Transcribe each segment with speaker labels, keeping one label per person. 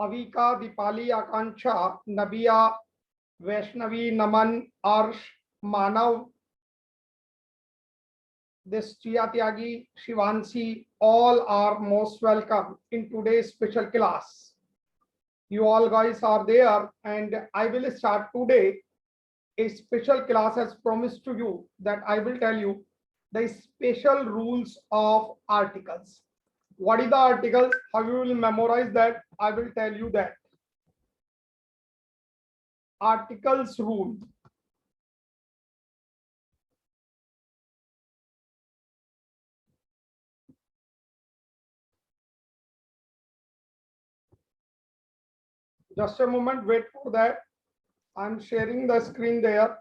Speaker 1: अविका, दीपाली, आकांक्षा, नबिया, वैष्णवी, नमन, अर्श, मानव, Destia Tyagi, Shivanshi, all are most welcome in today's special class. You all guys are there, and I will start today a special class as promised to you, that I will tell you the special rules of articles. What is the articles? How you will memorize that? I will tell you that. Articles rule. Just a moment, wait for that. I'm sharing the screen there.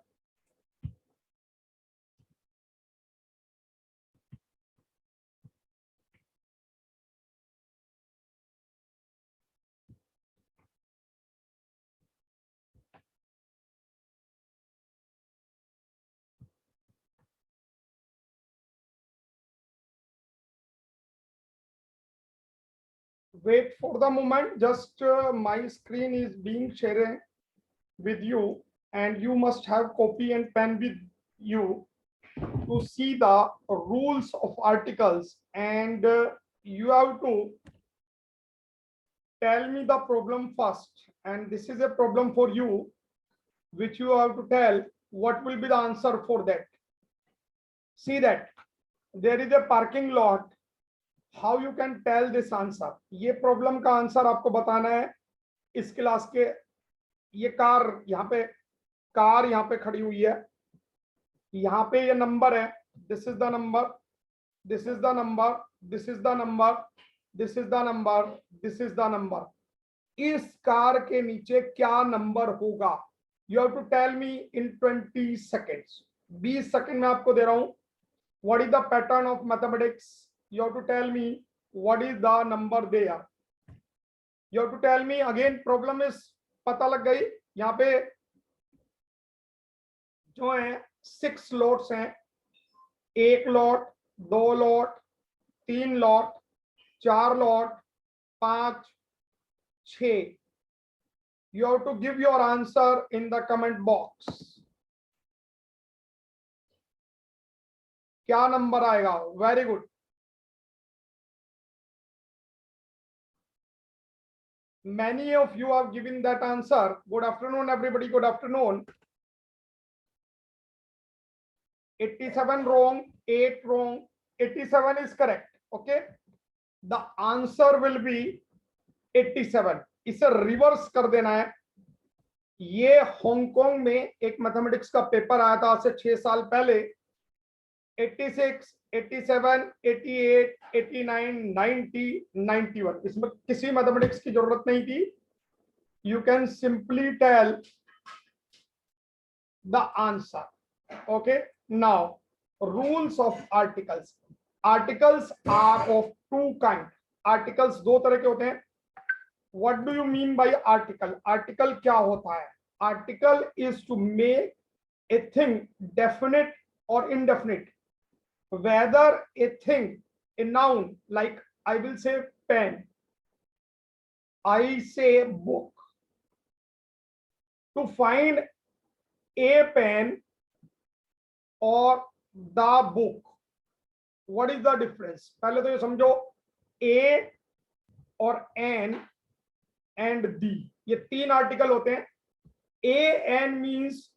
Speaker 1: Wait for the moment. Just my screen is being shared with you, and you must have copy and pen with you to see the rules of articles, and you have to tell me the problem first, and this is a problem for you, which you have to tell what will be the answer for that. See that there is a parking lot. How you can tell this answer? ये problem का answer आपको बताना है इस class के. ये car यहाँ पे खड़ी हुई है, यहाँ पे ये नंबर है, this is the number, this is the number, this is the number, this is the number, this is the number. इस कार के नीचे क्या नंबर होगा? You have to tell me in 20 seconds. 20 second में आपको दे रहा हूं. What is the pattern of mathematics? You have to tell me what is the number there. You have to tell me again. Problem is पता लग गई. यहाँ पे जो है 6 लॉट्स हैं. 1 lot, 2 lot, 3 lot, 4 lot, 5, 6. You have to give your answer in the comment box. क्या number आएगा? Very good. Many of you have given that answer. Good afternoon, everybody. Good afternoon. 87 wrong, 8 wrong, 87 is correct. Okay. The answer will be 87. इसे reverse कर देना है. ये Hong Kong में एक mathematics का पेपर आया था आज से 6 साल पहले. 86, 87, 88, 89, 90, 91. इसमें किसी मैथमेटिक्स की जरूरत नहीं थी. You can simply tell the answer. Okay. Now, rules of articles. Articles are of two kind. Articles दो तरह के होते हैं. What do you mean by article? Article क्या होता है? Article is to make a thing definite or indefinite. Whether a thing, a noun, like I will say pen, I say book. To find a pen or the book, what is the difference? पहले तो ये समझो, a और n and the, ये 3 article होते हैं. a n means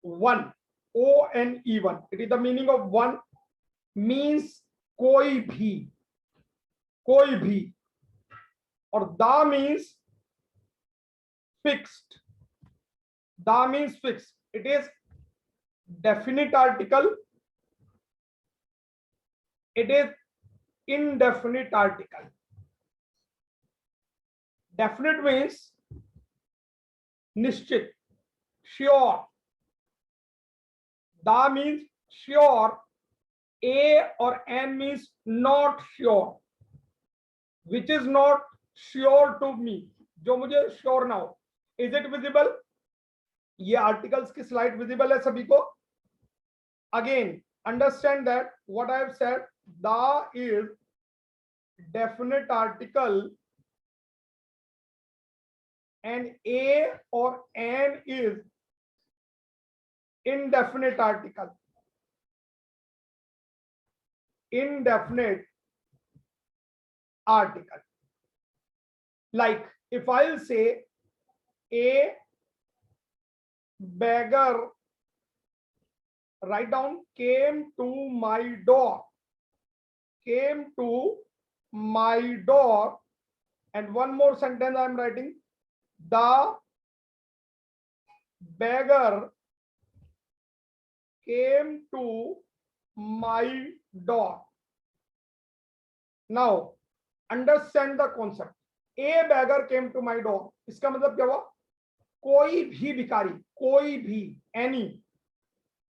Speaker 1: one. O-N-E-1. It is the meaning of one. Means कोई भी, कोई भी. और the means fixed. The means fixed. It is definite article. It is indefinite article. Definite means निश्चित, sure. Da means sure. A or N means not sure. Which is not sure to me? जो मुझे sure ना हो. Is it visible? ये articles की slide visible है सभी को? Again, understand that what I have said, the is definite article and a or an is indefinite article. Indefinite article. Like if I'll say a beggar, write down, came to my door. Came to my door. And one more sentence I'm writing. The beggar came to my door. Now understand the concept. A beggar came to my door. इसका मतलब क्या हुआ? कोई भी भिखारी, कोई भी, any,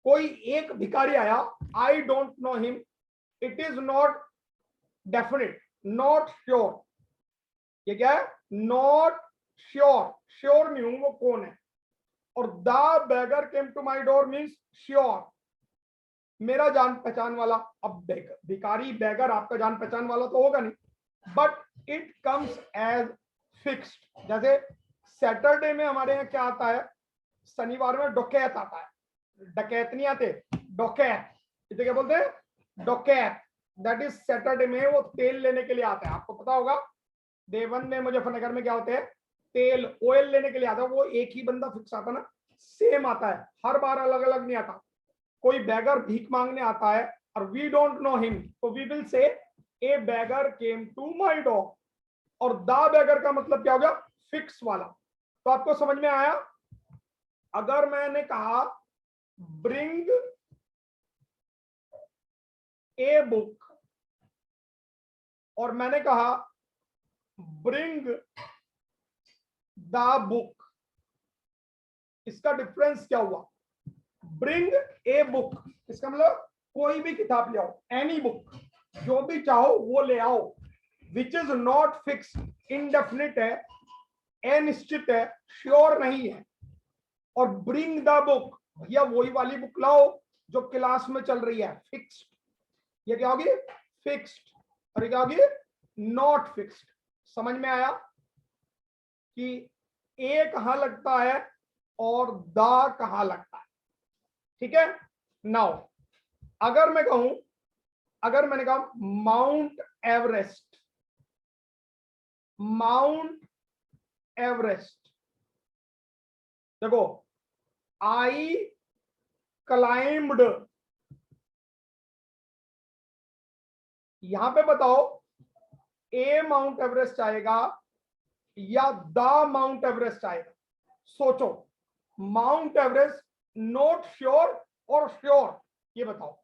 Speaker 1: कोई एक भिखारी आया. I don't know him. It is not definite, not sure. ये क्या है? Not sure. श्योर नहीं हूं वो कौन है. और the beggar came to my door means sure, मेरा जान पहचान वाला. अब भिखारी बेगर आपका जान पहचान वाला तो होगा नहीं, but it comes as fixed. जैसे सैटरडे में हमारे यहाँ क्या आता है? शनिवार में डकैत आता है. डकैत नहीं आते, डकैत. इसे क्या बोलते हैं? डकैत. दैट इज सैटरडे में वो तेल लेने के लिए आता है. आपको पता होगा देवबंद में, मुजफ्फरनगर में क्या होते हैं? तेल, ऑयल लेने के लिए आता है. वो एक ही बंदा फिक्स आता ना, सेम आता है, हर बार अलग अलग नहीं आता. कोई बैगर भीख मांगने आता है और वी डोंट नो हिम, तो we will say a beggar came to my door. और द बैगर का मतलब क्या हो गया? फिक्स वाला. तो आपको समझ में आया? अगर मैंने कहा ब्रिंग ए बुक और मैंने कहा ब्रिंग द बुक, इसका डिफरेंस क्या हुआ? ब्रिंग ए बुक इसका मतलब कोई भी किताब ले आओ, एनी बुक, जो भी चाहो वो ले आओ. Which is not fix, indefinite है, अनिश्चित है, श्योर नहीं है. और ब्रिंग द बुक, भैया वही वाली बुक लाओ जो क्लास में चल रही है, फिक्स्ड. ये क्या होगी? फिक्स्ड. और ये क्या होगी? Not fixed. समझ में आया कि ए कहां लगता है और द कहां लगता है? ठीक है. नाउ अगर मैं कहूं, अगर मैंने कहा माउंट एवरेस्ट, माउंट एवरेस्ट, देखो आई क्लाइम्ड, यहां पे बताओ ए माउंट एवरेस्ट आएगा या द माउंट एवरेस्ट आएगा? सोचो. माउंट एवरेस्ट, नॉट श्योर और श्योर, ये बताओ.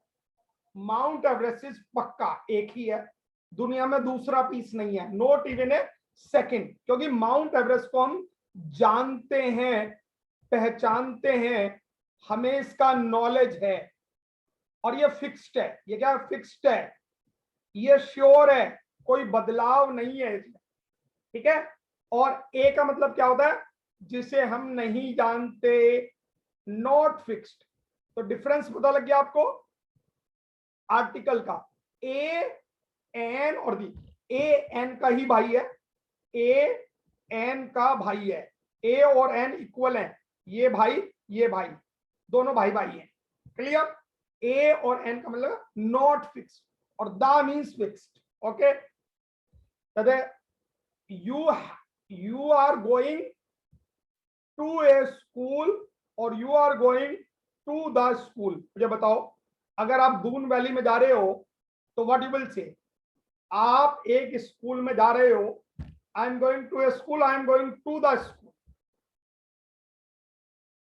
Speaker 1: माउंट एवरेस्ट इज पक्का, एक ही है दुनिया में, दूसरा पीस नहीं है, नॉट इवन ए सेकंड. क्योंकि माउंट एवरेस्ट को हम जानते हैं, पहचानते हैं, हमें इसका नॉलेज है और ये फिक्स्ड है. ये क्या? फिक्स्ड है, ये श्योर है, कोई बदलाव नहीं है इसमें. ठीक है. और ए का मतलब क्या होता है? जिसे हम नहीं जानते, नॉट फिक्स्ड. तो डिफरेंस पता लग गया आपको आर्टिकल का. ए एन और दी, ए एन का ही भाई है, ए एन का भाई है. ए और एन इक्वल है, ये भाई ये भाई, दोनों भाई भाई हैं. क्लियर? ए और एन का मतलब नॉट फिक्स्ड और the means fixed. Okay. You are going to a school और you are going to the school. मुझे बताओ, अगर आप दून वैली में जा रहे हो तो व्हाट यू विल से? आप एक स्कूल में जा रहे हो, I am going to a school, I am going to the school.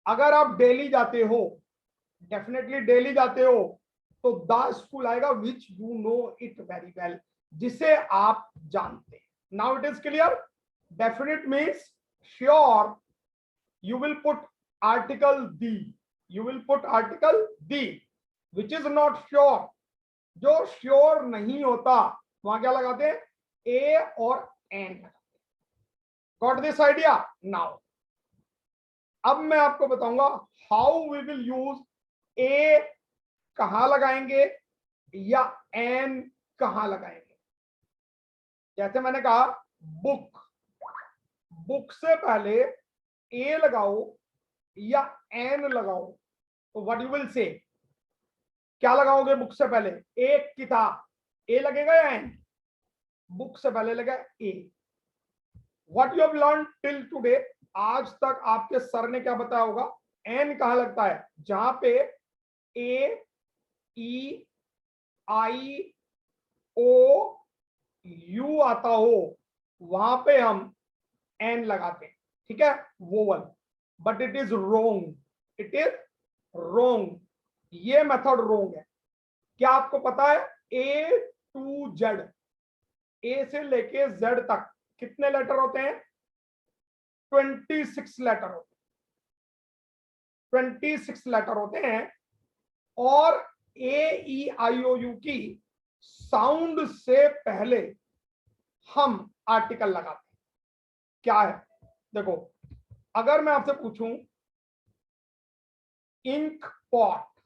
Speaker 1: अगर आप डेली जाते हो, डेफिनेटली डेली जाते हो, तो द स्कूल आएगा which you know it very well, जिसे आप जानते हैं. Now it is clear. Definite means sure. You will put article the, you will put article the, which is not sure. जो sure नहीं होता वहां क्या लगाते हैं? ए और an. Got this idea? Now अब मैं आपको बताऊंगा how we will use a कहां लगाएंगे या एन कहां लगाएंगे. जैसे मैंने कहा बुक, बुक से पहले ए लगाओ या एन लगाओ, तो व्हाट यू विल से, क्या लगाओगे बुक से पहले? एक किताब, ए लगेगा या एन? बुक से पहले लगा a. What you have learn till today, आज तक आपके सर ने क्या बताया होगा? एन कहां लगता है? जहां पे ए ई आई ओ यू आता हो वहां पे हम एन लगाते हैं, ठीक है, vowel. But it is wrong, it is wrong, ये मेथड रोंग है। क्या आपको पता है ए टू जेड, ए से लेके जेड तक कितने लेटर होते हैं? 26 लेटर होते हैं, 26 लेटर होते हैं। और ए ई आई ओ यू की साउंड से पहले हम आर्टिकल लगाते हैं। क्या है? देखो, अगर मैं आपसे पूछूं इंक पॉट,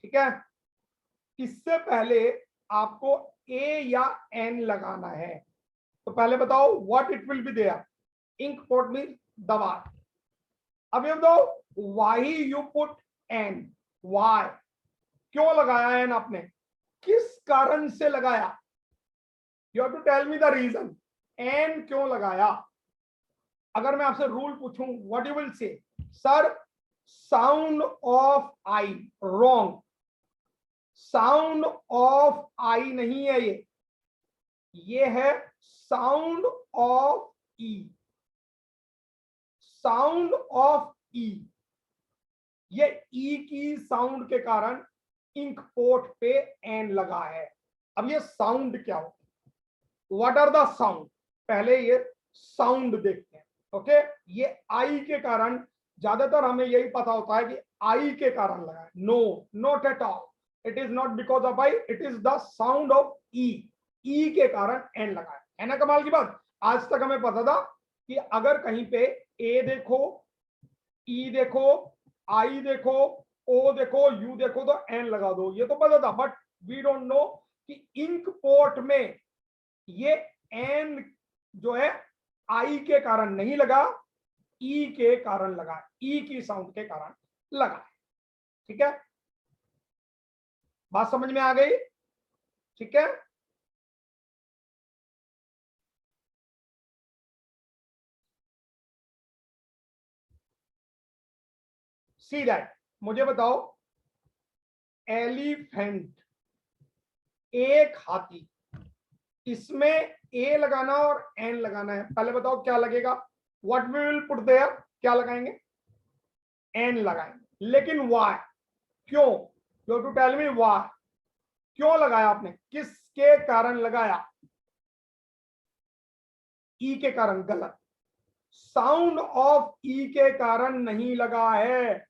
Speaker 1: ठीक है, इससे पहले आपको ए या एन लगाना है, तो पहले बताओ what it will be there? Ink pot mean दवात। अब ये बताओ why you put an, why, क्यों लगाया एन आपने? किस कारण से लगाया? You have to tell me the reason, an क्यों लगाया? अगर मैं आपसे रूल पूछूं, what you will say? Sir sound of I, wrong, sound of I नहीं है ये है sound of E, sound of E. ये ई की साउंड के कारण इंक पोर्ट पे एन लगा है। अब ये साउंड क्या होता है? What are the sound? पहले ये साउंड देखते हैं। ओके, ये आई के कारण, ज्यादातर हमें यही पता होता है कि आई के कारण लगा है। No, not at all, it is not because of I, it is the sound of E, E के कारण एन लगा है ना? कमाल की बात। आज तक हमें पता था कि अगर कहीं पे ए देखो, ई देखो, आई देखो, ओ देखो, यू देखो तो एन लगा दो, ये तो पता था। बट वी डोंट नो कि इंक पोर्ट में ये एन जो है आई के कारण नहीं लगा, ई के कारण लगा, ई की साउंड के कारण लगा। ठीक है, बात समझ में आ गई? ठीक है, सी दैट। मुझे बताओ एलिफेंट, एक हाथी, इसमें ए लगाना और एन लगाना है। पहले बताओ क्या लगेगा? What we will put there, क्या लगाएंगे? एन लगाएंगे। लेकिन वाई, क्यों? You to tell me why, क्यों लगाया आपने? किसके कारण लगाया? ई के कारण। गलत, साउंड ऑफ ई के कारण नहीं लगा है,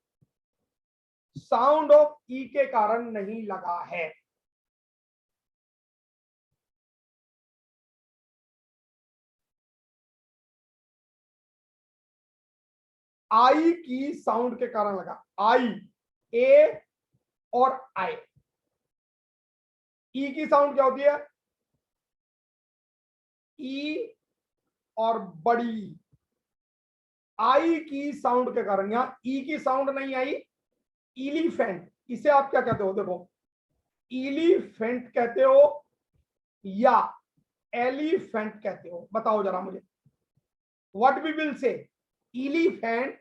Speaker 1: साउंड ऑफ ई के कारण नहीं लगा है। आई की साउंड के कारण लगा, आई, ए और आई। ई की साउंड क्या होती है? ई और बड़ी। आई की साउंड के कारण, यहां ई की साउंड नहीं आई, इलीफेंट, इसे आप क्या कहते हो? देखो, इलीफेंट कहते हो या एलिफेंट कहते हो? बताओ जरा मुझे, व्हाट वी विल से, इलीफेंट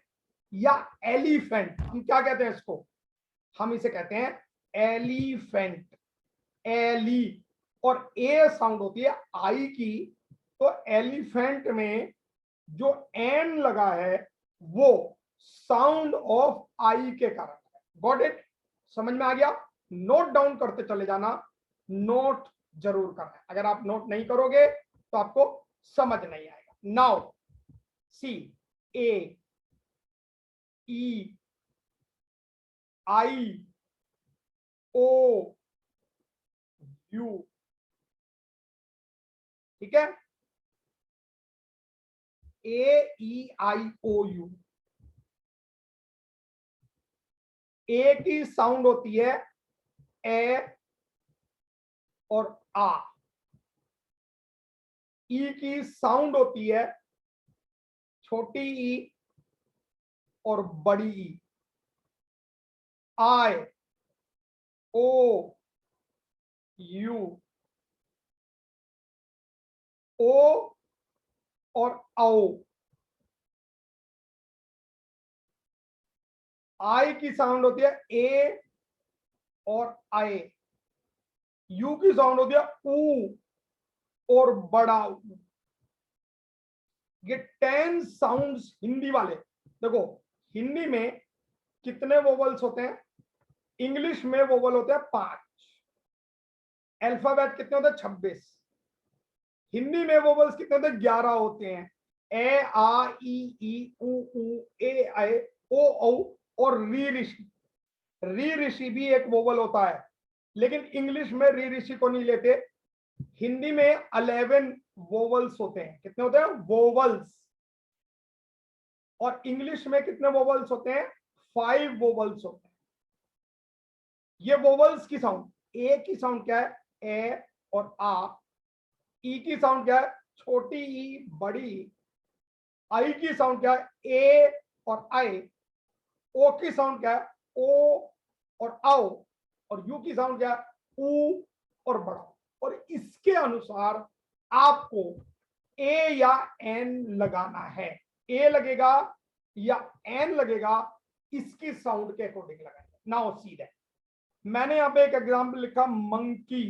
Speaker 1: या एलिफेंट? हम क्या कहते हैं इसको? हम इसे कहते हैं एलिफेंट। एली और ए साउंड होती है आई की, तो एलिफेंट में जो एन लगा है वो साउंड ऑफ आई के कारण है। Got it? समझ में आ गया? नोट डाउन करते चले जाना, नोट जरूर करना है। अगर आप नोट नहीं करोगे तो आपको समझ नहीं आएगा। Now see, A E I O you, ठीक है, A E I O you. ए की साउंड होती है ए और आ, ई की साउंड होती है छोटी ई और बड़ी ई। आई, ओ, यू, ओ और औ। आई की साउंड होती है ए और आई। यू की साउंड होती है ऊ और बड़ा ऊ। ये 10 साउंड्स हिंदी वाले। देखो हिंदी में कितने वोवल्स होते हैं? इंग्लिश में वोवल होते हैं 5। अल्फाबेट कितने होते हैं? 26। हिंदी में वोवल्स कितने होते हैं? 11 होते हैं। ए, आ, ई, ऊ, ए, आई, ओ, औ और री ऋषि। री ऋषि भी एक वोवल होता है, लेकिन इंग्लिश में री ऋषि को नहीं लेते। हिंदी में 11 वोवल्स होते हैं। कितने होते हैं? वोवल्स। और इंग्लिश में कितने वोवल्स होते हैं? 5 वोवल्स होते हैं। ये वोवल्स की साउंड, ए की साउंड क्या है? ए और आ। ई की साउंड क्या है? छोटी ई बड़ी ई। आई की साउंड क्या है? ए और आई। ओ की साउंड क्या है? ओ और आओ। और यू की साउंड क्या है? ऊ और बड़ा। और इसके अनुसार आपको ए या एन लगाना है। ए लगेगा या एन लगेगा, इसकी साउंड के अकॉर्डिंग लगाएंगे। नाउ सी दैट, मैंने यहां पे एक एग्जांपल लिखा मंकी।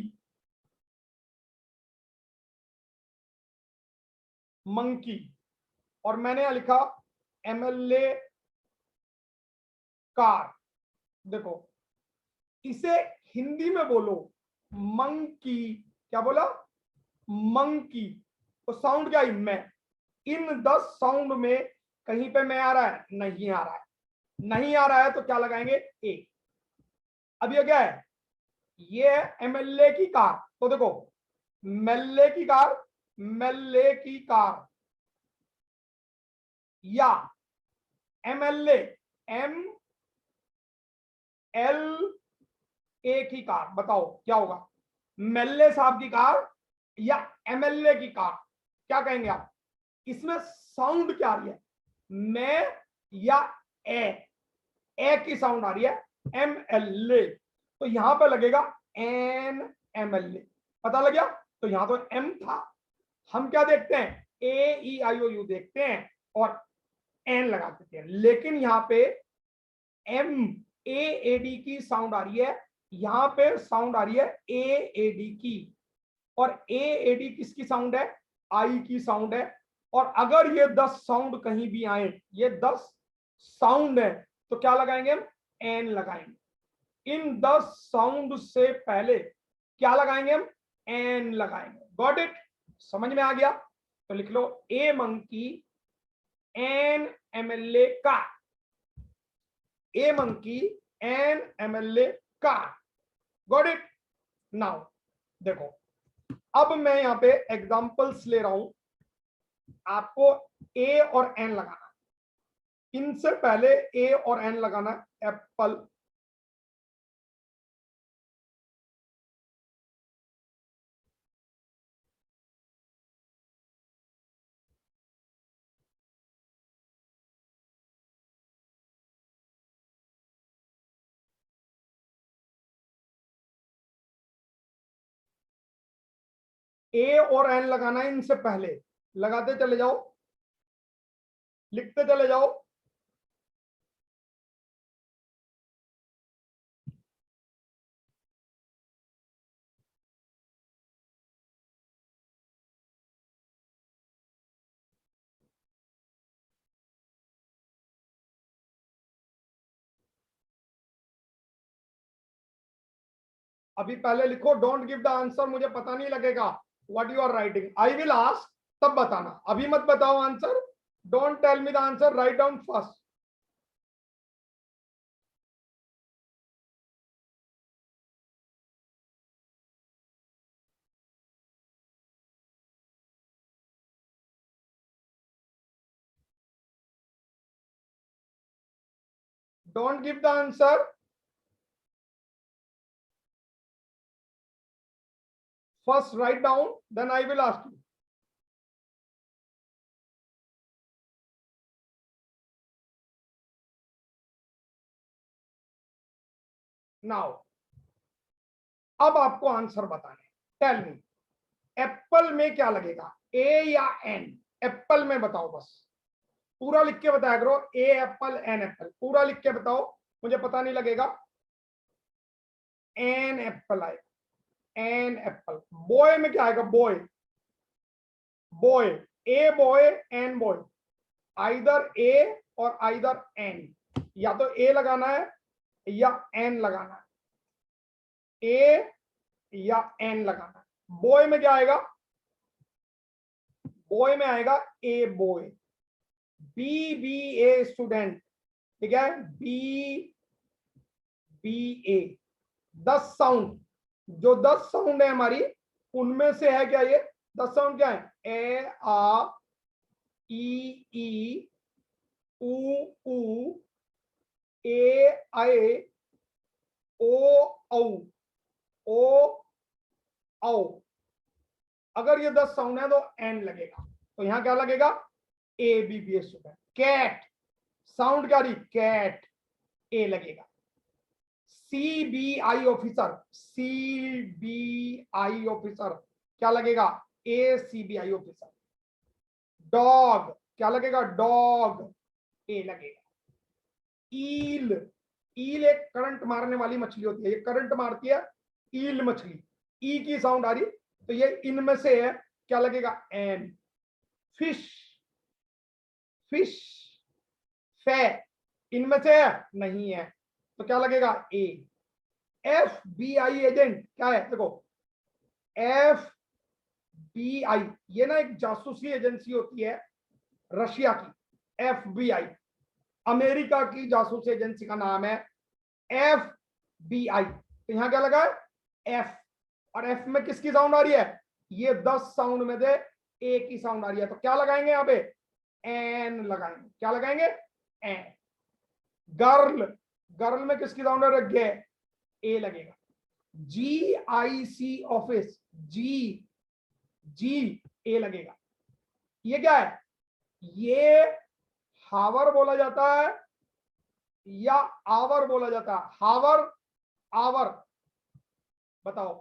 Speaker 1: मंकी। और मैंने यहां लिखा एमएलए कार। देखो इसे हिंदी में बोलो मंकी। क्या बोला? मंकी। तो साउंड क्या है? मैं। इन 10 साउंड में कहीं पे मैं आ रहा है? नहीं आ रहा है। नहीं आ रहा है तो क्या लगाएंगे? ए। अब ये क्या है? ये है एमएलए की कार। तो देखो मेल्ले की कार, मेल्ले की कार, या एमएलए, एम एल ए की कार। बताओ क्या होगा? मेल्ले साहब की कार या एमएलए की कार? क्या कहेंगे आप? इसमें साउंड क्या आ रही है? मैं या ए? ए की साउंड आ रही है एम एल ए। तो यहां पर लगेगा एन एम एल ए। पता लग गया? तो यहां तो एम था। हम क्या देखते हैं? ए ई आई ओ यू देखते हैं और एन लगा देते हैं। लेकिन यहां पे एम ए ए डी की साउंड आ रही है, यहां पे साउंड आ रही है ए ए डी की। और ए ए डी किसकी साउंड है? आई की साउंड है। और अगर ये 10 साउंड कहीं भी आए, ये 10 साउंड है, तो क्या लगाएंगे हम? एन लगाएंगे। इन 10 साउंड से पहले क्या लगाएंगे हम? एन लगाएंगे। Got it? समझ में आ गया? तो लिख लो ए मंकी, एन एमएलए का। ए मंकी, एन एमएलए का। Got it? नाउ देखो, अब मैं यहां पे एग्जांपल्स ले रहा हूं। आपको ए और एन लगाना। इनसे पहले ए और एन लगाना। एप्पल, ए और एन लगाना है। इनसे पहले लगाते चले जाओ, लिखते चले जाओ। अभी पहले लिखो, डोंट गिव द आंसर, मुझे पता नहीं लगेगा what you are writing. I will ask, तब बताना। अभी मत बताओ answer. Don't tell me the answer, write down first. Don't give the answer, first write down, then I will ask you. Now अब आपको आंसर बताने, टेल मी एप्पल में क्या लगेगा, ए या एन? एप्पल में बताओ, बस पूरा लिख के बताया करो, ए एप्पल एन एप्पल, पूरा लिख के बताओ, मुझे पता नहीं लगेगा। एन एप्पल आएगा, एन एप्पल। बॉय में क्या आएगा, boy, boy, a boy an boy, either a और आइदर एन, या तो ए लगाना है या एन लगाना है, ए या एन लगाना है। बॉय में क्या आएगा, बॉय में आएगा a boy, be be a student, ठीक है, बी बी ए। 10 साउंड, जो 10 साउंड है हमारी, उनमें से है क्या ये 10 साउंड, क्या है, ए आ ई ऊ ए आए ओ औ औ। अगर ये 10 साउंड है तो एन लगेगा, तो यहां क्या लगेगा, A B B S. Cat, sound क्या रही, कैट, ए लगेगा। C B I officer, C B I officer क्या लगेगा, a C B I officer. Dog क्या लगेगा, डॉग, ए लगेगा। ईल, ईल एक करंट मारने वाली मछली होती है, ये करंट मारती है, ईल मछली, ई की साउंड आ रही, तो ये इनमें से है, क्या लगेगा, एन। फिश, फिश, फे, इनमें से है, नहीं है, तो क्या लगेगा, ए। एफ बी आई एजेंट क्या है, देखो, एफ बी आई, ये ना एक जासूसी एजेंसी होती है रशिया की, एफ बी आई, अमेरिका की जासूसी एजेंसी का नाम है एफ बी आई। तो यहां क्या लगा है, एफ, और एफ में किसकी साउंड आ रही है, ये 10 साउंड में से ए की साउंड आ रही है, तो क्या लगाएंगे यहां पे, एन लगाएंगे, क्या लगाएंगे, एन। गर्ल, गर्ल में किसकी साउंड है, गे, ए लगेगा। जी आई सी ऑफिस, जी, जी, ए लगेगा। ये क्या है, ये हावर बोला जाता है या आवर बोला जाता है, हावर आवर, बताओ,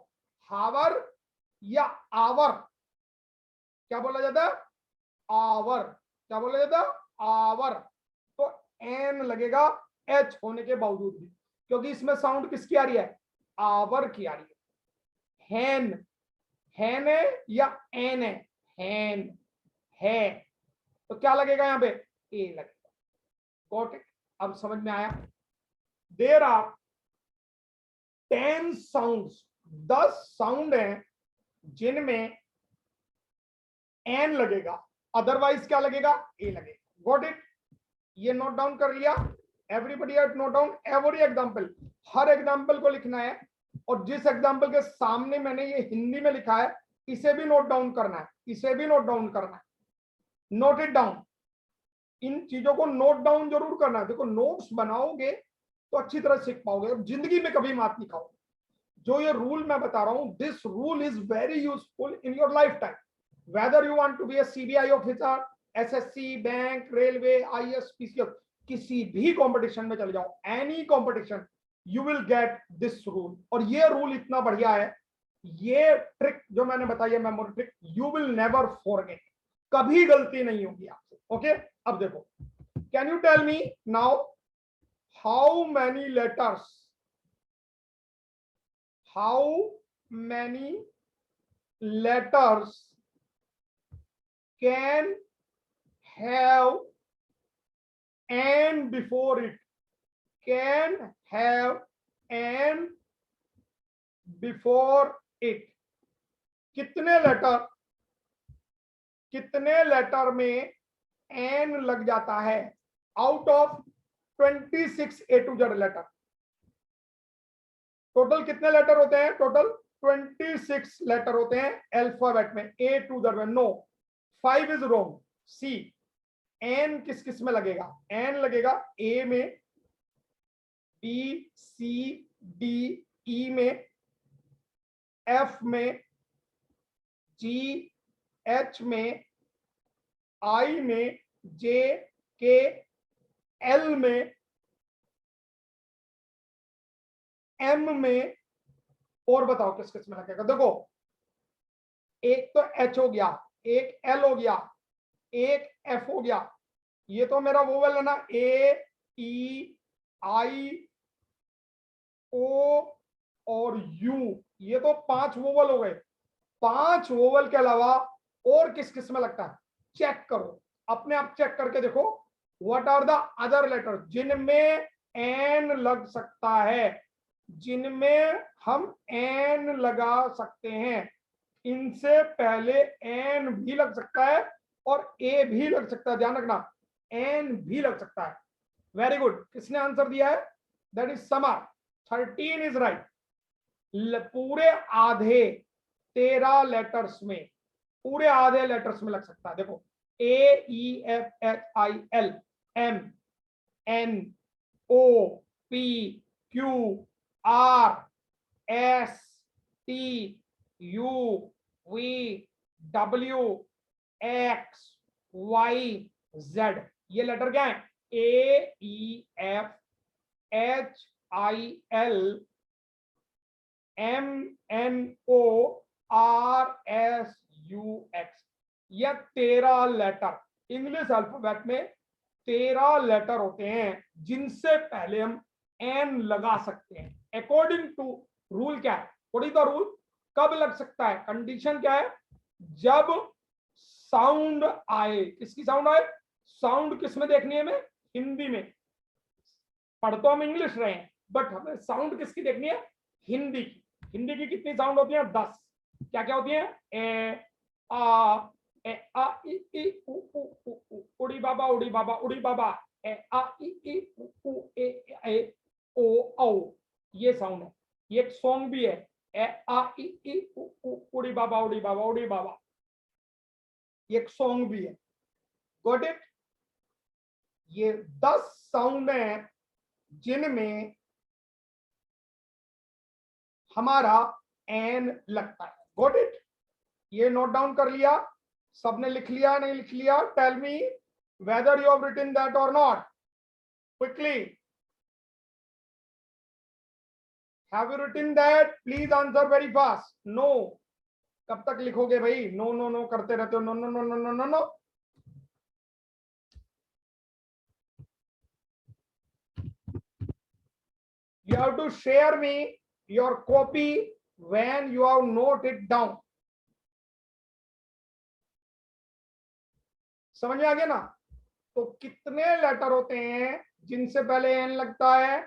Speaker 1: हावर या आवर, क्या बोला जाता है, आवर, क्या बोला जाता है, आवर। तो एन लगेगा एच होने के बावजूद भी, क्योंकि इसमें साउंड किसकी आ रही है, आवर की आ रही है। हैन, हैन है या एन है, हैन है, तो क्या लगेगा यहां पे, ए लगेगा। गॉट इट, अब समझ में आया। देयर आर 10 साउंड्स, 10 साउंड हैं जिनमें एन लगेगा, अदरवाइज क्या लगेगा, ए लगेगा। गॉट इट, ये नोट डाउन कर लिया, everybody have note down every example, her example को लिखना है, और जिस एग्जांपल के सामने मैंने ये हिंदी में लिखा है इसे भी नोट डाउन करना है, इसे भी नोट डाउन करना है, नोट इट डाउन, इन चीजों को नोट डाउन जरूर करना है। देखो नोट्स बनाओगे तो अच्छी तरह सीख पाओगे, जिंदगी में कभी मात नहीं खाओगे। जो ये रूल मैं बता रहा हूं, this rule is very useful in your life time, whether you want to be a CBI officer, SSC, bank, railway, IAS, PCS, किसी भी कंपटीशन में चले जाओ, any competition, you will get this rule. और ये रूल इतना बढ़िया है, ये ट्रिक जो मैंने बताई है, memory trick, you will never forget, कभी गलती नहीं होगी आपसे। ओके, अब देखो, can you tell me now how many letters, how many letters can have n before it, can have n before it, कितने लेटर में n लग जाता है, out of 26 A to Z letter. Total कितने letter होते हैं, total 26 letter होते हैं अल्फाबेट में, ए टू जेड में। No, 5 is wrong, C. N किस किस में लगेगा, एन लगेगा ए में, बी सी डी ई में, एफ में, जी एच में, आई में, जे के एल में, एम में और बताओ किस किस में लगेगा। देखो एक तो एच हो गया, एक एल हो गया, एक एफ हो गया। ये तो मेरा वोवेल है ना, ए ई आई ओ और यू, ये तो 5 वोवल हो गए। 5 वोवल के अलावा और किस किस में लगता है चेक करो, अपने आप चेक करके देखो। What are the other letter जिनमें एन लग सकता है, जिनमें हम एन लगा सकते हैं। इनसे पहले एन भी लग सकता है और ए भी लग सकता है, ध्यान रखना एन भी लग सकता है। वेरी गुड, किसने आंसर दिया है? That is summer. 13 is right. पूरे आधे 13 लेटर्स में, पूरे आधे लेटर्स में लग सकता है। देखो A E F H I L M N O P Q R S T U V W X Y Z, ये लेटर क्या है? A E F H I L M N O R S U X. यह 13 letter, English alphabet में 13 letter होते हैं जिनसे पहले हम एन लगा सकते हैं। अकॉर्डिंग टू रूल क्या है? What is the rule? कब लग सकता है? कंडीशन क्या है? जब साउंड आए। किसकी साउंड आए? साउंड किस में देखनी है हमें? हिंदी में। पढ़ तो हम इंग्लिश रहे हैं बट हमें साउंड किसकी देखनी है? हिंदी की। हिंदी की कितनी साउंड होती है? 10। क्या क्या होती है? ए आ ई उ उ उड़ी बाबा उड़ी बाबा उड़ी बाबा, ए आ ई उ ए ओ औ, ये साउंड है। ये एक सॉन्ग भी है, ए आ ई उ उड़ी बाबा उड़ी बाबा उड़ी बाबा, ये एक सॉन्ग भी है। Got it? ये 10 साउंड हैं जिनमें हमारा एन लगता है। Got it? ये नोट डाउन कर लिया? सबने लिख लिया नहीं लिख लिया? Tell me whether you have written that और not quickly. Have you written that? Please answer very fast. No. कब तक लिखोगे भाई? नो नो नो करते रहते हो। No no no no no no no. You have to share me your copy when you have note it down. समझ में आ गया ना? तो कितने लेटर होते हैं जिनसे पहले एन लगता है?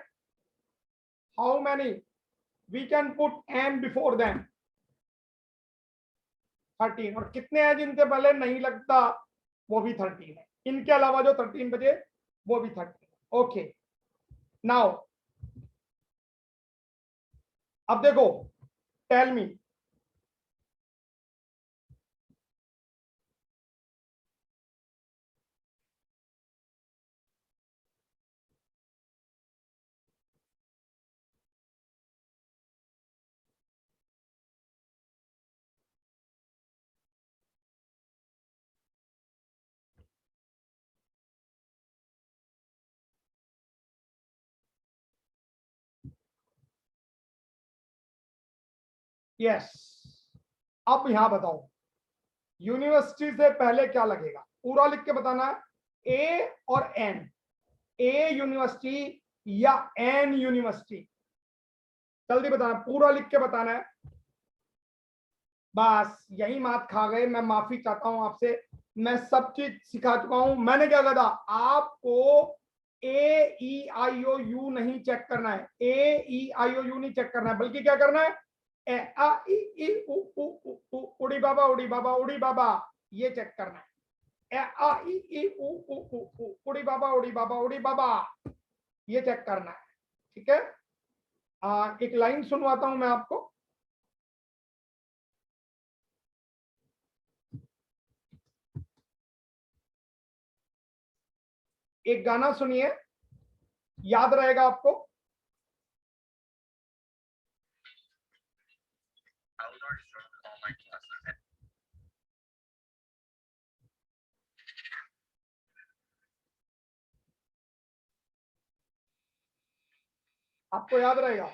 Speaker 1: How many? We can put N before them? 13। और कितने हैं जिनसे पहले नहीं लगता? वो भी 13 है। इनके अलावा जो 13 बचे वो भी 13। ओके, नाउ अब देखो, टेल मी यस। अब यहां बताओ यूनिवर्सिटी से पहले क्या लगेगा? पूरा लिख के बताना है। ए और एन, ए यूनिवर्सिटी या एन यूनिवर्सिटी? जल्दी बताना, पूरा लिख के बताना है। बस यही मात खा गए। मैं माफी चाहता हूं आपसे, मैं सब चीज सिखा चुका हूं। मैंने क्या कहा था आपको? ए ई आई ओ यू नहीं चेक करना है, A E I O you नहीं चेक करना है, बल्कि क्या करना है? ए आ ई उ उड़ी बाबा उड़ी बाबा उड़ी बाबा, ये चेक करना है। ए आ ई उ उड़ी बाबा उड़ी बाबा उड़ी बाबा, ये चेक करना है। ठीक है? एक लाइन सुनवाता हूं मैं आपको। एक गाना सुनिए, याद रहेगा आपको। आपको याद रहेगा?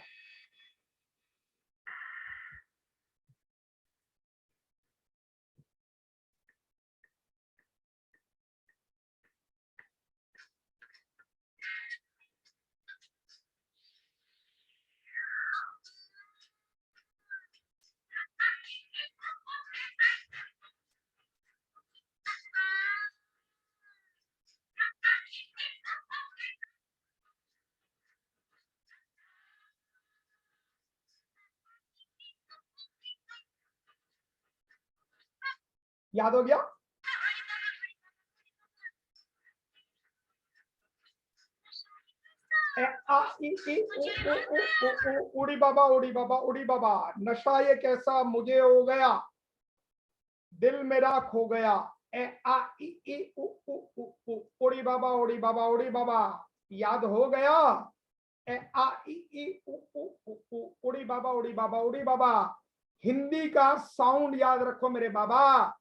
Speaker 1: याद हो गया? ए आ ई ई उ उड़ी बाबा उड़ी बाबा उड़ी बाबा। नशा ये कैसा मुझे हो गया, दिल मेरा खो गया। ए आ ई उ उड़ी बाबा उड़ी बाबा उड़ी बाबा। याद हो गया? ए आ ई उ उड़ी बाबा उड़ी बाबा उड़ी बाबा। हिंदी का साउंड याद रखो मेरे बाबा।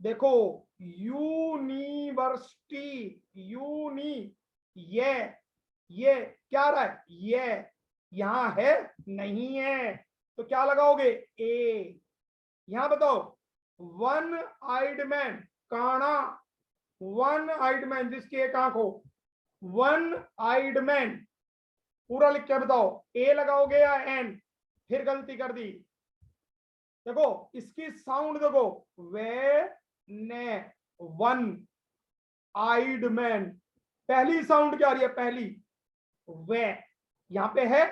Speaker 1: देखो, यूनिवर्सिटी, यूनी, ये क्या रहा है, ये यहां है नहीं है, तो क्या लगाओगे? ए। यहां बताओ, वन आइड मैन, काना, वन आइड मैन जिसकी एक आंख हो, वन आइड मैन, पूरा लिख के बताओ। ए लगाओगे या एन? फिर गलती कर दी। देखो इसकी साउंड देखो, वे ने, वन आइड मैन। पहली साउंड क्या आ रही है? पहली वे। यहां पे है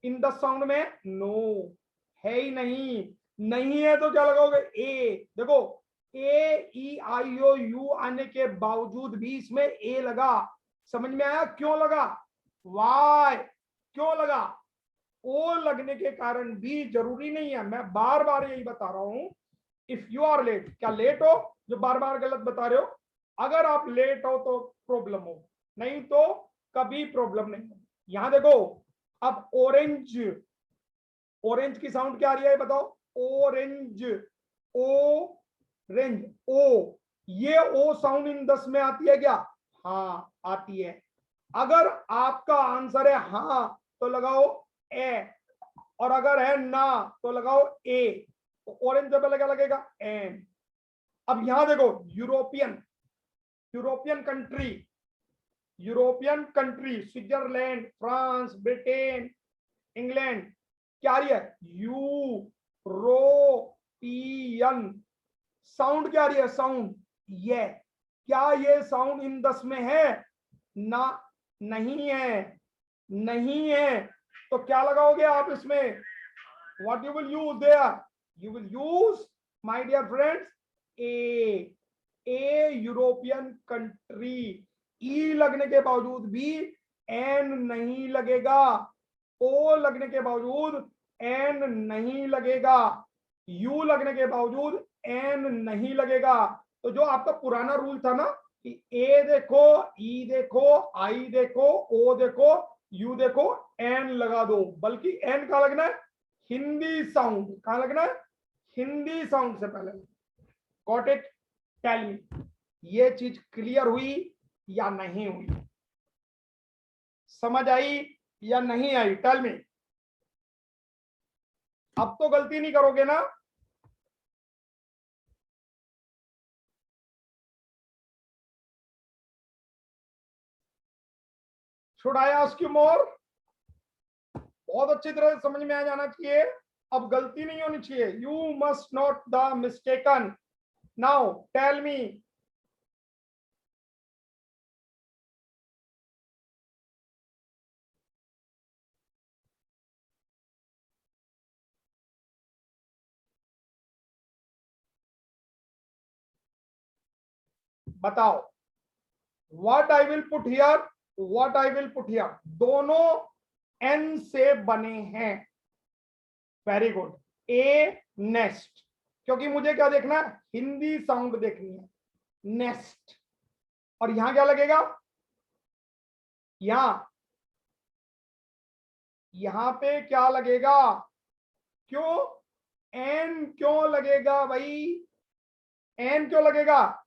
Speaker 1: इन द साउंड में? नो, है ही नहीं। नहीं है तो क्या लगाओगे? ए। देखो, A E I O you आने के बावजूद भी इसमें ए लगा। समझ में आया क्यों लगा? वाई क्यों लगा? ओ लगने के कारण भी जरूरी नहीं है, मैं बार बार यही बता रहा हूं। इफ यू आर लेट, क्या लेट हो जो बार बार गलत बता रहे हो? अगर आप लेट हो तो प्रॉब्लम हो, नहीं तो कभी प्रॉब्लम नहीं हो। यहां देखो, अब ऑरेंज, ऑरेंज की साउंड क्या आ रही है बताओ? ऑरेंज, ओ रेंज, ओ। ये ओ साउंड इन 10 में आती है क्या? हाँ आती है। अगर आपका आंसर है हाँ तो लगाओ ए, और अगर है ना तो लगाओ ए। ऑरेंज पे पहले क्या लगेगा? एन। अब यहां देखो, European, European country, European country, Switzerland, France, Britain, England, क्या आ रही है? यूरोपियन। साउंड क्या आ रही है? साउंड ये। क्या ये साउंड इन 10 में है? ना, नहीं है, नहीं है। तो क्या लगाओगे आप इसमें? What you will use there? You will use, my dear friends, a. A European country. E लगने के बावजूद भी एन नहीं लगेगा, ओ लगने के बावजूद एन नहीं लगेगा, यू लगने के बावजूद एन नहीं लगेगा। तो जो आपका पुराना रूल था ना कि ए देखो, ई देखो, आई देखो, ओ देखो, यू देखो, एन लगा दो, बल्कि एन का लगना है हिंदी साउंड। कहां लगना है? हिंदी साउंड से पहले। Got it? टेल मी, ये चीज क्लियर हुई या नहीं हुई? समझ आई या नहीं आई? Tell me. अब तो गलती नहीं करोगे ना? Should I ask you more? बहुत अच्छी तरह से समझ में आ जाना चाहिए। अब गलती नहीं होनी चाहिए। You must not the mistaken. Now tell me, बताओ। What I will put here, what I will put here, दोनों एन से बने हैं। Very good. ए नेस्ट, क्योंकि मुझे क्या देखना है? हिंदी साउंड देखनी है। नेस्ट। और यहां क्या लगेगा? यहां, यहां पे क्या लगेगा? क्यों एन क्यों लगेगा भाई? एन क्यों लगेगा?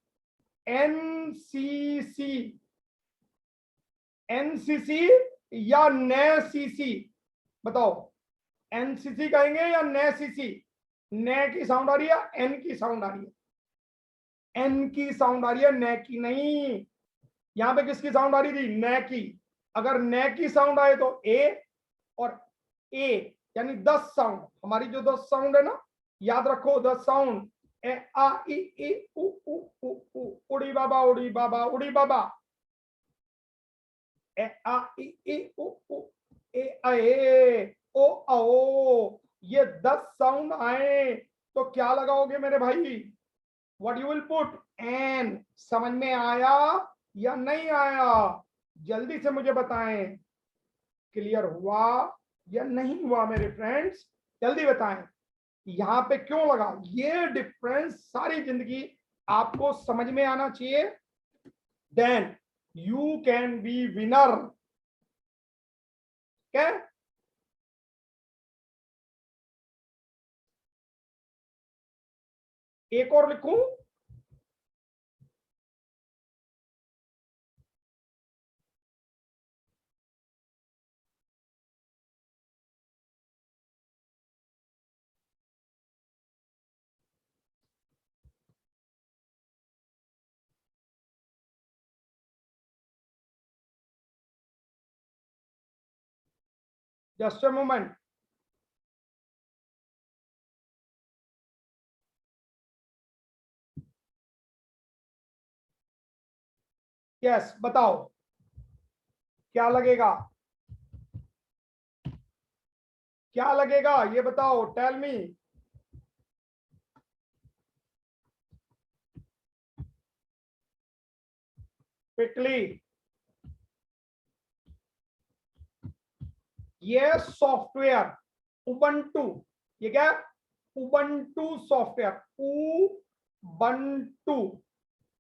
Speaker 1: एनसीसी, एनसीसी या ने सीसी? बताओ, एनसीसी कहेंगे या ने सीसी? ने की साउंड आ रही है, एन की साउंड आ रही है? एन की साउंड आ रही है, ने की नहीं। यहां पे किसकी साउंड आ रही थी? ने की। अगर ने की साउंड आए तो ए, और ए यानी 10 साउंड। हमारी जो 10 साउंड है ना, याद रखो 10 साउंड। ए आ ई उ उ उड़ी बाबा उड़ी बाबा उड़ी बाबा। ए आ ई उ ए ए ओ आओ। ये 10 साउंड आए तो क्या लगाओगे मेरे भाई? What you will put, N. समझ में आया या नहीं आया? जल्दी से मुझे बताएं, क्लियर हुआ या नहीं हुआ मेरे फ्रेंड्स? जल्दी बताएं, यहां पे क्यों लगा? ये डिफरेंस सारी जिंदगी आपको समझ में आना चाहिए, then you can be winner. क्या? एक और लिखूं? Just a moment. यस, बताओ क्या लगेगा? क्या लगेगा ये बताओ, टेल मी। क्विकली। ये सॉफ्टवेयर उबंटू, ये क्या? Ubuntu software, Ubuntu.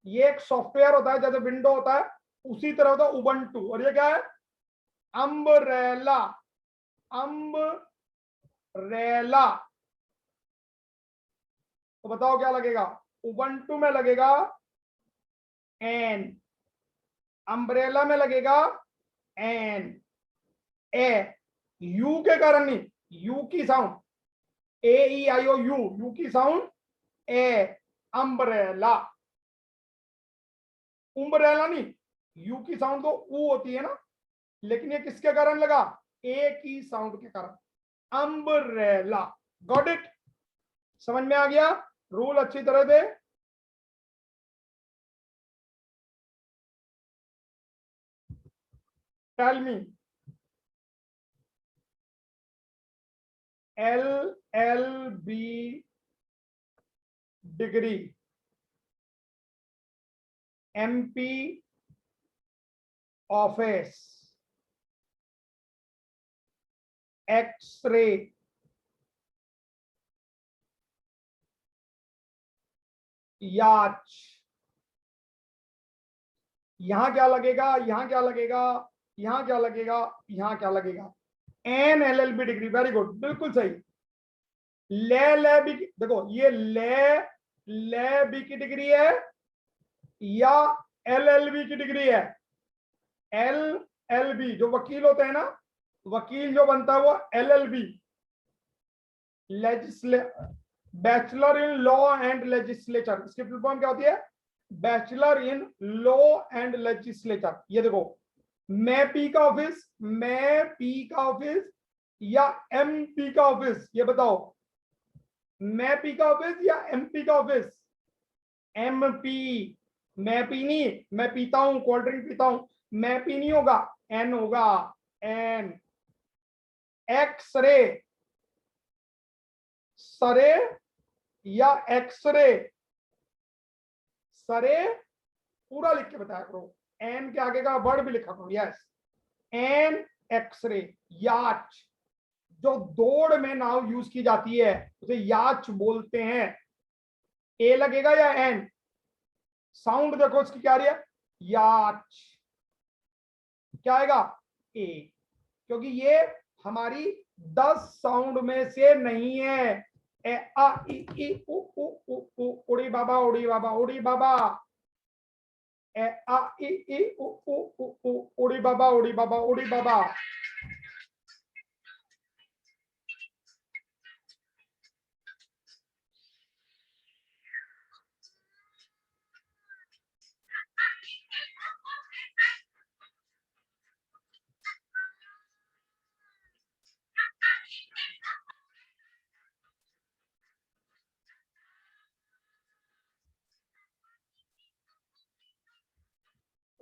Speaker 1: ये एक सॉफ्टवेयर होता है, जैसे विंडो होता है उसी तरह होता है उबंटू। और ये क्या है? Umbrella, umbrella. तो बताओ क्या लगेगा? उबंटू में लगेगा एन, अम्ब्रेला में लगेगा एन। ए, यू के कारण नहीं, यू की sound, A E I O U, U की साउंड ए, अम्ब्रेला। उम्ब्रेला नहीं, यू की साउंड तो ऊ होती है ना, लेकिन ये किसके कारण लगा? ए की साउंड के कारण, अम्ब्रेला। Got it? समझ में आ गया रूल अच्छी तरह से? Tell me. L L B degree, MP office, X-ray, yacht. यहां क्या लगेगा? यहां क्या लगेगा? यहां क्या लगेगा? यहां क्या लगेगा? N L L B degree. Very good, बिल्कुल सही। ले ले बी देखो, ये ले बी की डिग्री है या एल एल बी की डिग्री है? एल एल बी, जो वकील होते हैं ना, वकील जो बनता है वो L L B, bachelor in law and legislature. इसकी फुल फॉर्म क्या होती है? Bachelor in law and legislature. ये देखो, मैं पी का ऑफिस, मैं पी का ऑफिस या एमपी का ऑफिस? ये बताओ, मैं पी का ऑफिस या एमपी का ऑफिस? एमपी। मैं पी नहीं, मैं पीता हूं, कोल्ड ड्रिंक पीता हूं, मैं पी नहीं होगा, एन होगा, एन। एक्सरे, सरे या एक्सरे? सरे पूरा लिख के बताया करो, एन के आगे का वर्ड भी लिखा करो। Yes, N X-ray. याच, जो दौड़ में नाव यूज की जाती है उसे याच बोलते हैं। ए लगेगा या एन? साउंड देखो इसकी क्या रही है, याच। क्या आएगा? ए, क्योंकि ये हमारी 10 साउंड में से नहीं है। ए आ ई उ उ उ उ, उड़ी बाबा उड़ी बाबा उड़ी बाबा। ए आ ई उ उ उ उ, उड़ी बाबा उड़ी बाबा उड़ी बाबा।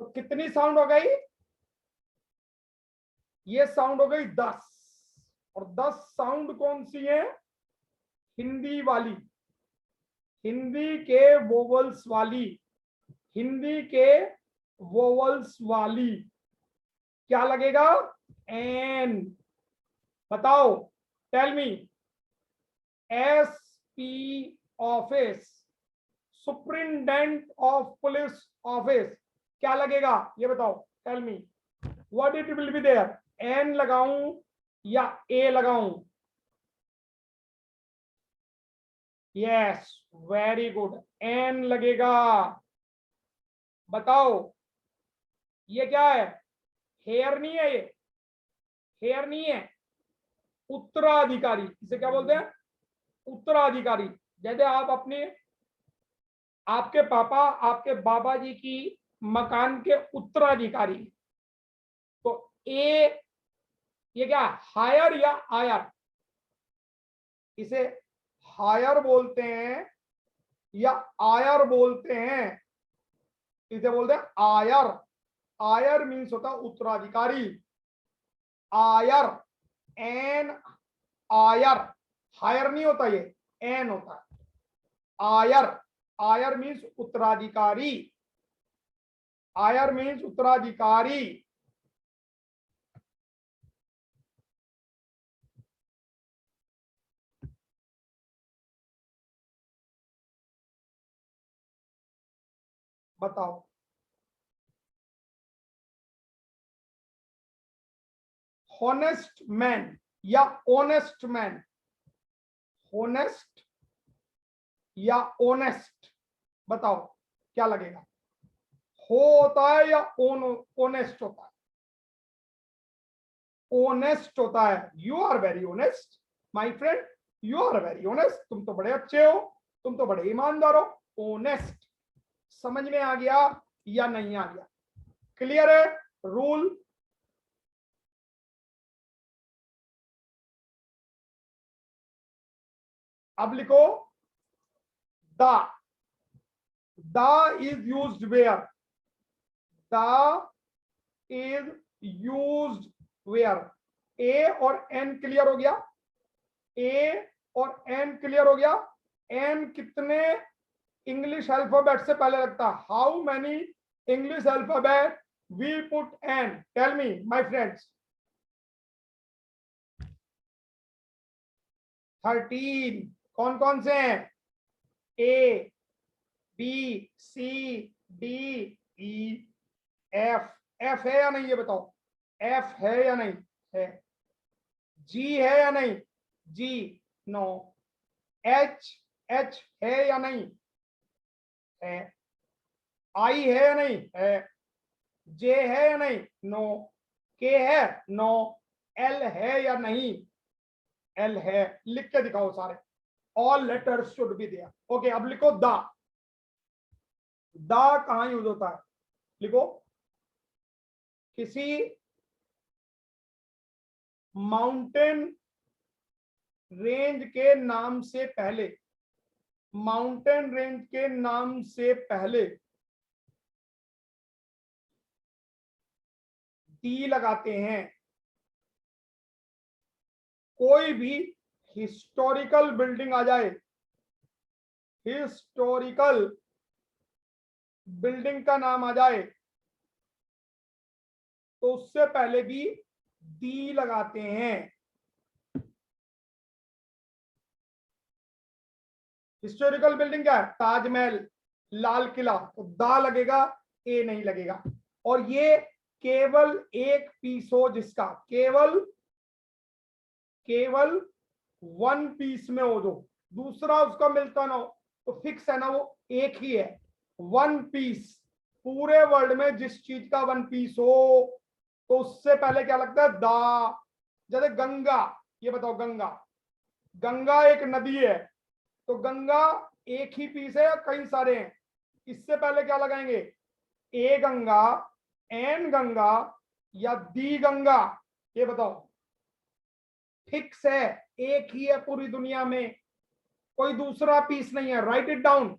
Speaker 1: तो कितनी साउंड हो गई? ये साउंड हो गई 10। और 10 साउंड कौन सी है? हिंदी वाली। हिंदी के वोवल्स वाली, हिंदी के वोवल्स वाली क्या लगेगा? एन। बताओ, tell me. SP office, superintendent of police office क्या लगेगा? ये बताओ, tell me what it will be there. N लगाऊं या ए लगाऊं? यस, वेरी गुड, एन लगेगा। बताओ, ये क्या है? हेयर नहीं है, ये हेयर नहीं है, उत्तराधिकारी। इसे क्या बोलते हैं? उत्तराधिकारी। जैसे आप अपने, आपके पापा आपके बाबा जी की मकान के उत्तराधिकारी, तो ए, ये क्या, हायर या आयर? इसे हायर बोलते हैं या आयर बोलते हैं? इसे बोलते हैं आयर। आयर मीन्स होता है उत्तराधिकारी। आयर, एन, आयर। हायर नहीं होता, ये एन होता है। आयर, आयर मीन्स उत्तराधिकारी। आयर मीन्स उत्तराधिकारी। बताओ, हॉनेस्ट मैन या ऑनेस्ट मैन? हॉनेस्ट या ऑनेस्ट? बताओ क्या लगेगा? हो होता है या ऑनेस्ट होता है? ऑनेस्ट होता है। You are very honest my friend, you are very honest. तुम तो बड़े अच्छे हो, तुम तो बड़े ईमानदार हो। ऑनेस्ट। समझ में आ गया या नहीं आ गया? क्लियर है रूल? अब लिखो, the. The is used where? The is used where? A और एन क्लियर हो गया? ए और एन क्लियर हो गया? एन कितने इंग्लिश अल्फाबेट से पहले लगता है? How many English alphabet we put N? Tell me my friends. 13। कौन कौन से हैं? A, B, C, D, E, F. F है या नहीं ये बताओ? एफ है या नहीं? है। जी है या नहीं? जी, नो। एच, एच है या नहीं? है। आई है या नहीं? है। जे है या नहीं? नो। के है? नो। एल है या नहीं? एल है। लिख के दिखाओ सारे। All letters should be there. Okay, अब लिखो द। द कहां यूज होता है? लिखो, किसी माउंटेन रेंज के नाम से पहले, माउंटेन रेंज के नाम से पहले डी लगाते हैं। कोई भी हिस्टोरिकल बिल्डिंग आ जाए, हिस्टोरिकल बिल्डिंग का नाम आ जाए, तो उससे पहले भी डी लगाते हैं। हिस्टोरिकल बिल्डिंग क्या है? ताजमहल, लाल किला, तो दा लगेगा, ए नहीं लगेगा। और ये केवल एक पीस हो जिसका, केवल केवल वन पीस में हो, जो दूसरा उसका मिलता ना हो, तो फिक्स है ना, वो एक ही है। वन पीस, पूरे वर्ल्ड में जिस चीज का वन पीस हो, तो उससे पहले क्या लगता है? दा। जैसे गंगा, ये बताओ, गंगा, गंगा एक नदी है, तो गंगा एक ही पीस है या कई सारे हैं? इससे पहले क्या लगाएंगे? ए गंगा, एन गंगा या दी गंगा? ये बताओ। फिक्स है, एक ही है पूरी दुनिया में, कोई दूसरा पीस नहीं है। Right it down.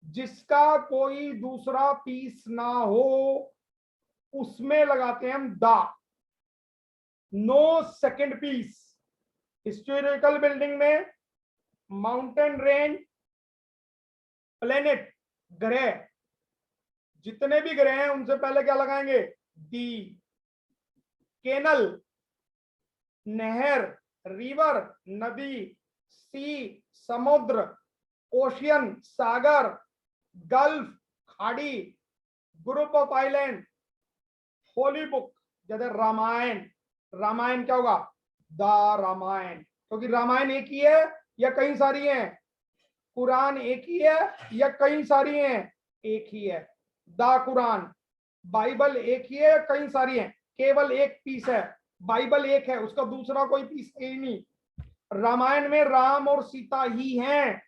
Speaker 1: जिसका कोई दूसरा पीस ना हो उसमें लगाते हैं हम the. No second piece. Historical building में माउंटेन रेंज प्लेनेट, ग्रह, जितने भी ग्रह हैं उनसे पहले क्या लगाएंगे? दी। केनल, नहर, रिवर, नदी, सी, समुद्र, ओशियन, सागर, गल्फ, खाड़ी, group of island, Holi book, जैसे रामायण। रामायण क्या होगा? द रामायण, क्योंकि रामायण एक ही है या कई सारी हैं? कुरान एक ही है या कई सारी हैं? एक ही है, द कुरान। बाइबल एक ही है या कई सारी हैं? केवल एक पीस है। बाइबल एक है, उसका दूसरा कोई पीस है ही नहीं। रामायण में राम और सीता ही हैं,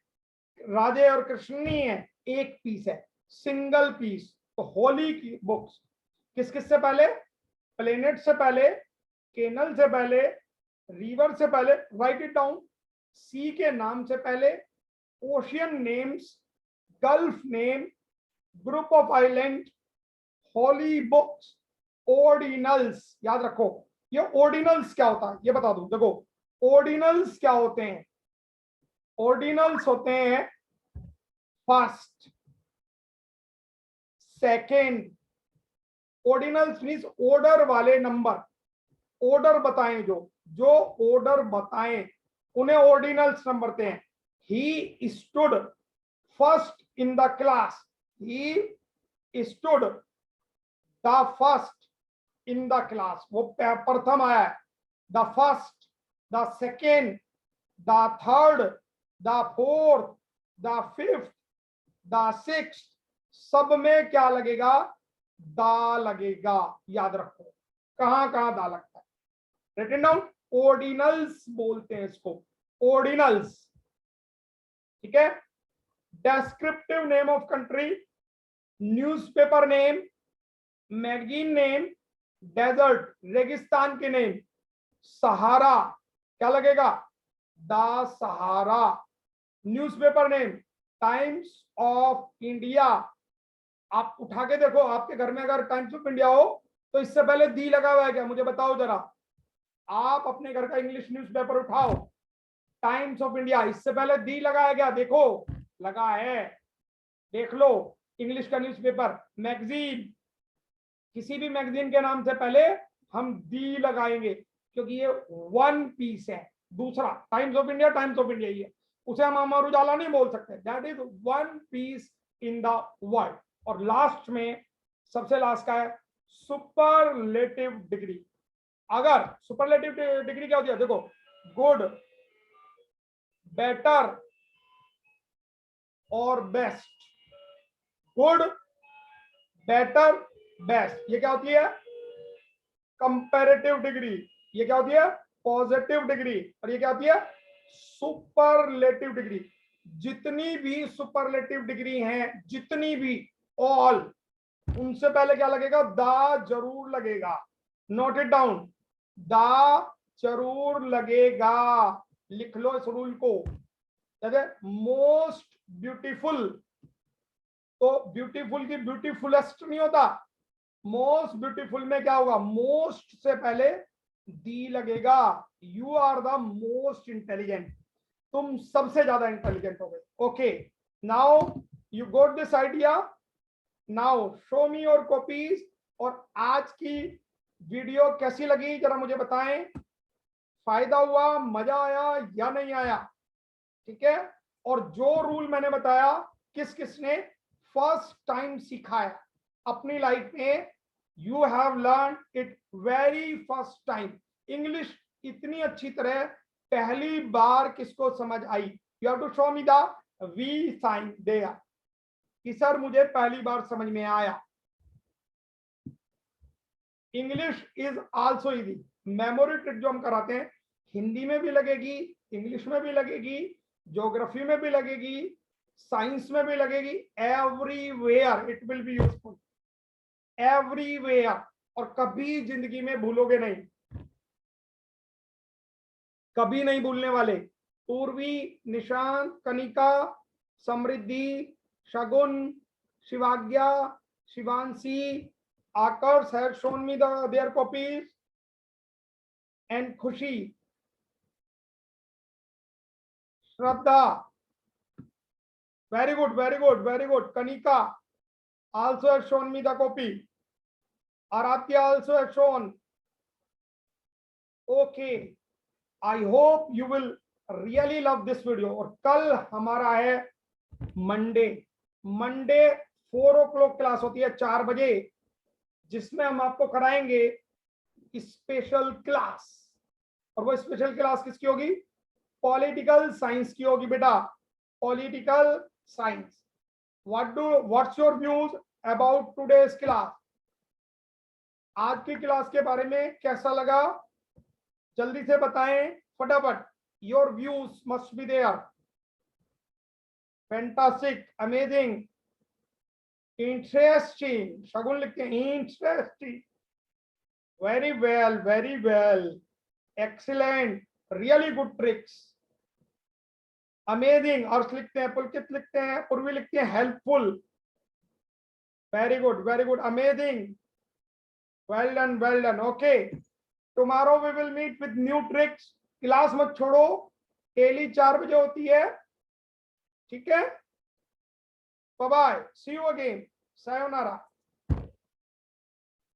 Speaker 1: राधे और कृष्ण नहीं है, एक पीस है, सिंगल पीस। तो होली की बुक्स किस किस से पहले? प्लेनेट से पहले, केनल से पहले, रिवर से पहले, राइट इट डाउन, सी के नाम से पहले, ocean names, gulf name, group of island, holy books, ordinals. याद रखो, ये ऑर्डिनल्स क्या होता है ये बता दूं। देखो, ऑर्डिनल्स क्या होते हैं? ऑर्डिनल्स होते हैं first, second. Ordinals means order वाले नंबर, ऑर्डर बताएं, जो ऑर्डर बताएं उन्हें ऑर्डिनल्स नंबर कहते हैं। He stood first in the class, he stood the first in the class, वो प्रथम आया है। The first, the second, the third, the fourth, the fifth, the sixth, सब में क्या लगेगा? दा लगेगा। याद रखो कहां कहां दा लगता है, रिटन डाउन। ऑर्डिनल्स बोलते हैं इसको, ऑर्डिनल्स, ठीक है। Descriptive name of country, newspaper name, magazine name, desert, रेगिस्तान के नेम, सहारा, क्या लगेगा? The Sahara. Newspaper name, Times of India. आप उठा के देखो, आपके घर में अगर टाइम्स ऑफ इंडिया हो तो इससे पहले दी लगा हुआ है क्या? मुझे बताओ जरा। आप अपने घर का इंग्लिश न्यूज़पेपर उठाओ, टाइम्स ऑफ इंडिया, इससे पहले दी लगाया गया? देखो, लगा है, देख लो। इंग्लिश का न्यूज़पेपर, मैगजीन, किसी भी मैगजीन के नाम से पहले हम दी लगाएंगे, क्योंकि ये वन पीस है। दूसरा, Times of India, Times of India ही है, उसे हम अमर उजाला नहीं बोल सकते। That is one piece in the world. और लास्ट में, सबसे लास्ट का है सुपरलेटिव डिग्री। अगर सुपरलेटिव डिग्री क्या होती है? देखो, गुड, बेटर और बेस्ट। गुड, बेटर, बेस्ट, ये क्या होती है? Comparative degree. ये क्या होती है? Positive degree. और ये क्या होती है? Superlative degree. जितनी भी सुपरलेटिव डिग्री हैं, जितनी भी, ऑल, उनसे पहले क्या लगेगा? दा जरूर लगेगा। नोट इट डाउन, दा जरूर लगेगा। लिख लो इस रूल को। जैसे मोस्ट ब्यूटीफुल, तो ब्यूटीफुल की ब्यूटीफुलेस्ट नहीं होता, मोस्ट ब्यूटीफुल में क्या होगा? मोस्ट से पहले दी लगेगा। You are the most intelligent, तुम सबसे ज्यादा इंटेलिजेंट हो गए। Okay, now you got this idea. Now show me your copies. और आज की वीडियो कैसी लगी जरा मुझे बताएं। फायदा हुआ, मजा आया या नहीं आया? ठीक है। और जो रूल मैंने बताया, किस किसने फर्स्ट टाइम सीखा है अपनी लाइफ में? You have learn it very first time. English इतनी अच्छी तरह पहली बार किसको समझ आई? You have to show me the V sign there कि सर मुझे पहली बार समझ में आया। English is also easy. Memory trick जो हम कराते हैं, हिंदी में भी लगेगी, इंग्लिश में भी लगेगी, ज्योग्राफी में भी लगेगी, साइंस में भी लगेगी, everywhere it will be useful, everywhere. और कभी जिंदगी में भूलोगे नहीं, कभी नहीं भूलने वाले। Purvi, Nishant, Kanika, Samriddhi, Shagun, Shivagya, Shivanshi, Aakarsh have shown me their copies, and Khushi, Shraddha, Very good, very good, very good. Kanika also has shown me the copy. Aratya also has shown. Okay. I hope you will really love this video. और कल हमारा है Monday 4 o'clock class होती है 4 बजे, जिसमें हम आपको कराएंगे स्पेशल क्लास। और वो स्पेशल क्लास किसकी होगी? पॉलिटिकल साइंस की होगी बेटा, political science. What's your views about today's class? आज की क्लास के बारे में कैसा लगा? जल्दी से बताएं फटाफट। Your views must be there. Fantastic, amazing, interesting. Shagun लिखते हैं interesting. Very well, very well, excellent, really good tricks, amazing. Arsh लिखते हैं, पुलकित लिखते हैं, पूर्वी लिखते हैं helpful. Very good, very good, amazing, well done, well done. Okay, tomorrow we will meet with new tricks. Class मत छोड़ो, डेली 4 बजे होती है, ठीक है? Bye bye, see you again, sayonara.